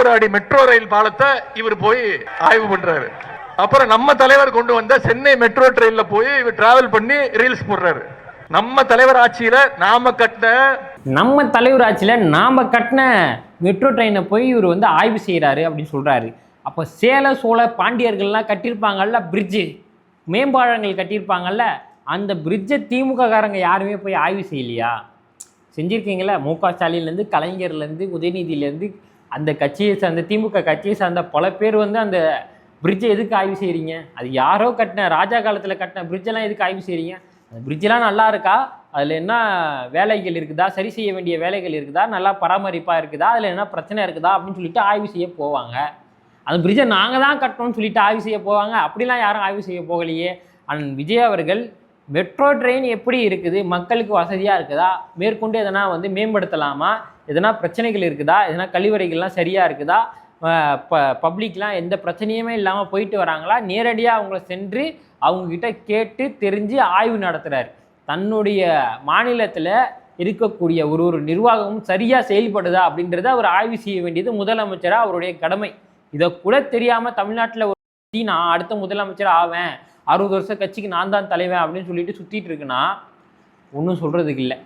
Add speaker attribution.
Speaker 1: போராடி metro rail பாலத்தை இவர் போய் ஆய்வு பண்றாரு. அப்புறம் நம்ம தலைவர் கொண்டு வந்த சென்னை மெட்ரோ ட்ரெயின்ல போய் இவர் டிராவல் பண்ணி ரீல்ஸ் போடுறாரு. நம்ம தலைவர் ஆட்சியில நாம கட்டின
Speaker 2: மெட்ரோ ட்ரெயினை போய் இவர் வந்து ஆய்வு செய்கிறாரு அப்படின்னு சொல்கிறாரு. அப்போ சேல சோழ பாண்டியர்கள்லாம் கட்டியிருப்பாங்கல்ல பிரிட்ஜு, மேம்பாலங்கள் கட்டியிருப்பாங்கல்ல, அந்த பிரிட்ஜை திமுக காரங்க யாருமே போய் ஆய்வு செய்யலையா? செஞ்சுருக்கீங்களா? மு.க. ஸ்டாலின்லேருந்து, கலைஞர்லேருந்து, உதயநிதியிலேருந்து, அந்த கட்சியை சார்ந்த திமுக கட்சியை சார்ந்த பல பேர் வந்து அந்த பிரிட்ஜை எதுக்கு ஆய்வு செய்கிறீங்க? அது யாரோ கட்டின, ராஜா காலத்தில் கட்டின பிரிட்ஜெல்லாம் எதுக்கு ஆய்வு செய்கிறீங்க? அந்த பிரிட்ஜெலாம் நல்லா இருக்கா? அதில் என்ன வேலைகள் இருக்குதா? சரி செய்ய வேண்டிய வேலைகள் இருக்குதா? நல்லா பராமரிப்பாக இருக்குதா? அதில் என்ன பிரச்சனை இருக்குதா அப்படின்னு சொல்லிட்டு ஆய்வு செய்ய போவாங்க. அந்த பிரிட்ஜை நாங்கள் தான் கட்டணும்னு சொல்லிட்டு ஆய்வு செய்ய போவாங்க. அப்படிலாம் யாரும் ஆய்வு செய்ய போகலையே. விஜய் அவர்கள் மெட்ரோ ட்ரெயின் எப்படி இருக்குது, மக்களுக்கு வசதியாக இருக்குதா, மேற்கொண்டு எதனா வந்து மேம்படுத்தலாமா, எதனா பிரச்சனைகள் இருக்குதா, எதனா கழிவறைகள்லாம் சரியாக இருக்குதா, பப்ளிக்லாம் எந்த பிரச்சனையுமே இல்லாமல் போயிட்டு வராங்களா, நேரடியாக அவங்கள சென்று அவங்கக்கிட்ட கேட்டு தெரிஞ்சு ஆய்வு நடத்துகிறார். தன்னுடைய மாநிலத்தில் இருக்கக்கூடிய ஒரு நிர்வாகமும் சரியாக செயல்படுதா அப்படின்றத அவர் ஆய்வு செய்ய வேண்டியது முதலமைச்சராக அவருடைய கடமை. இதை கூட தெரியாமல் தமிழ்நாட்டில் நான் அடுத்த முதலமைச்சர் ஆவேன், 60 வருஷம் கட்சிக்கு நான் தான் தலைவன் அப்படின்னு சொல்லிட்டு சுற்றிட்டு இருக்குன்னா ஒன்றும் சொல்கிறதுக்கு இல்லை.